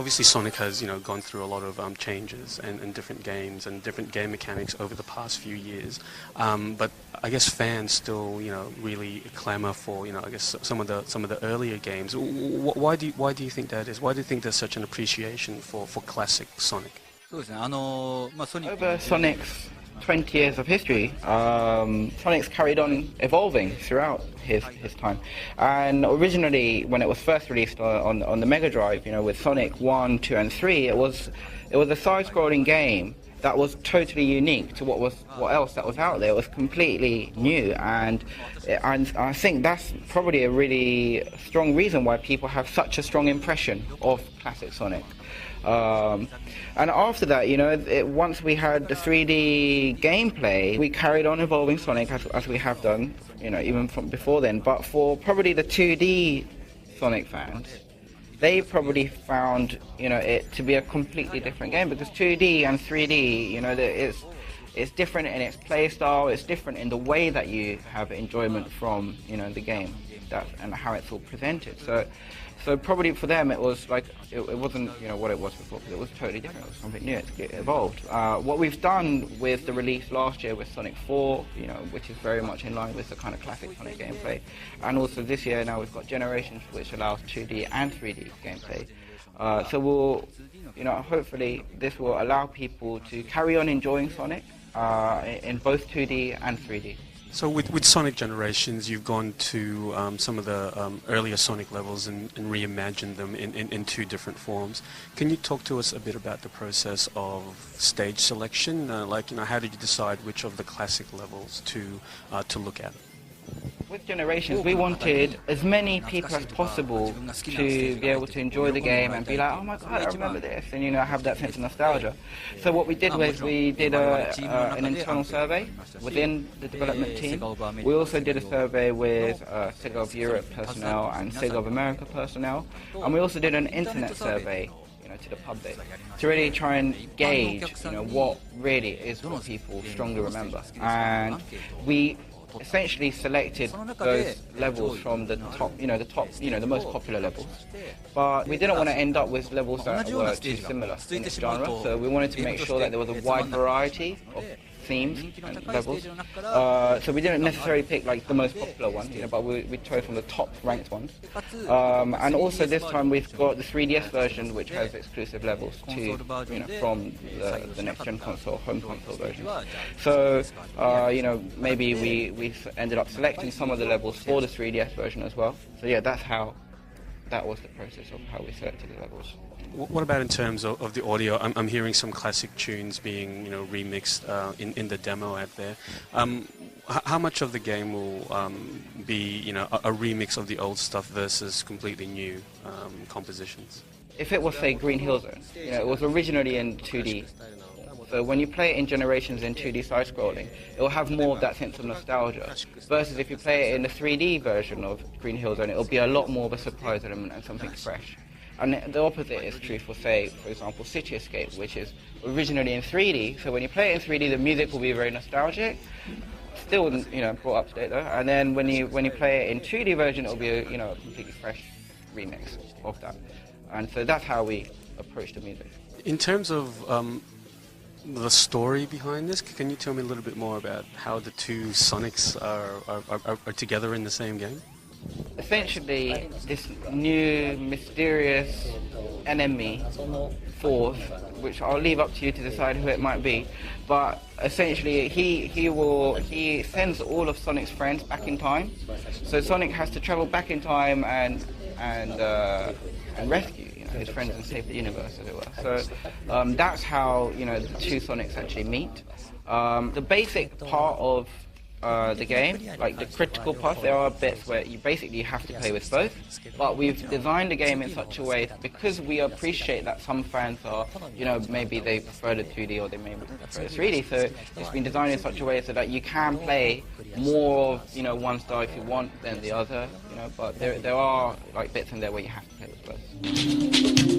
obviously Sonic has, gone through a lot of changes and different games and different game mechanics over the past few years. But I guess fans still, really clamour for, I guess some of the earlier games. Why do you think that is? Why do you think there's such an appreciation for classic Sonic? Over Sonic's 20 years of history, Sonic's carried on evolving throughout his time. And originally, when it was first released on the Mega Drive, with Sonic 1, 2 and 3, it was a side-scrolling game that was totally unique to what else that was out there. It was completely new, and I think that's probably a really strong reason why people have such a strong impression of classic Sonic. And after that, once we had the 3D gameplay, we carried on evolving Sonic as we have done, even from before then. But for probably the 2D Sonic fans, they probably found, it to be a completely different game, because 2D and 3D, it's different in its play style, it's different in the way that you have enjoyment from, the game, and how it's all presented. So probably for them it was like, it wasn't what it was before, because it was totally different, it was something new, it evolved. What we've done with the release last year with Sonic 4, which is very much in line with the kind of classic Sonic gameplay, and also this year now we've got Generations, which allows 2D and 3D gameplay. So we'll, hopefully this will allow people to carry on enjoying Sonic in both 2D and 3D. So with Sonic Generations, you've gone to some of the earlier Sonic levels and reimagined them in two different forms. Can you talk to us a bit about the process of stage selection? How did you decide which of the classic levels to look at? With Generations, we wanted as many people as possible to be able to enjoy the game and be like, oh my god, I remember this, and have that sense of nostalgia. So what we did was we did an internal survey within the development team. We also did a survey with Sega of Europe personnel and Sega of America personnel, and we also did an internet survey to the public to really try and gauge what really is what people strongly remember. And we essentially selected those levels from the top, the most popular levels. But we didn't want to end up with levels that were too similar in its genre, so we wanted to make sure that there was a wide variety of themes and levels. So we didn't necessarily pick the most popular ones, but we chose from the top ranked ones. And also this time we've got the 3DS version, which has exclusive levels to, from the next gen console, home console version. So, maybe we ended up selecting some of the levels for the 3DS version as well. So yeah, that was the process of how we selected the levels. What about in terms of the audio? I'm hearing some classic tunes being, remixed in the demo out there. How much of the game will be, a remix of the old stuff versus completely new compositions? If it was, say, Green Hill Zone, it was originally in 2D. So when you play it in Generations in 2D side-scrolling, it will have more of that sense of nostalgia. Versus if you play it in the 3D version of Green Hill Zone, it will be a lot more of a surprise element and something fresh. And the opposite is true for, say, for example, City Escape, which is originally in 3D. So when you play it in 3D, the music will be very nostalgic, still, brought up to date though. And then when you play it in 2D version, it will be a completely fresh remix of that. And so that's how we approach the music. In terms of the story behind this, can you tell me a little bit more about how the two Sonics are together in the same game? Essentially, this new mysterious enemy force, which I'll leave up to you to decide who it might be, but essentially he sends all of Sonic's friends back in time. So Sonic has to travel back in time and rescue his friends and save the universe, as it were. So that's how the two Sonics actually meet. The basic part of the game, the critical part, there are bits where you basically have to play with both, but we've designed the game in such a way, because we appreciate that some fans are, maybe they prefer the 2D or they maybe prefer the 3D, so it's been designed in such a way so that you can play more of, one style if you want than the other, but there are bits in there where you have to play with both.